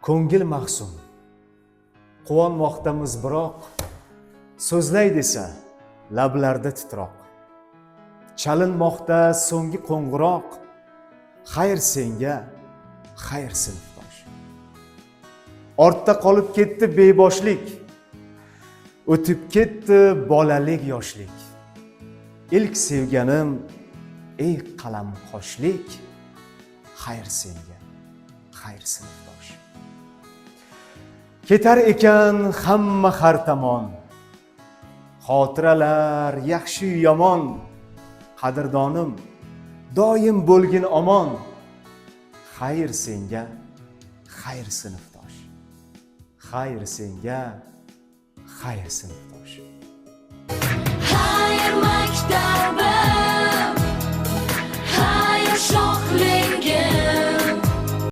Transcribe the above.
Ko'ngil mahzun, quvonmoqdamiz biroq, so'zlay desa lablarda titroq. Chalinmoqda so'nggi qo'ng'iroq, xayr senga, xayr sinfdosh. Ortda qolib ketdi beboshlik, o'tib ketdi bolalik yoshlik. İlk sevganim, ey qalamqoshlik, xayr senga, xayr sinfdosh. Ketar ekan hamma har tomon, xotiralar yaxshi yomon, qadrdonim doim bo'lgin omon. Xayr senga, xayr sinfdosh. Xayr senga, xayr sinfdosh. Xayr maktab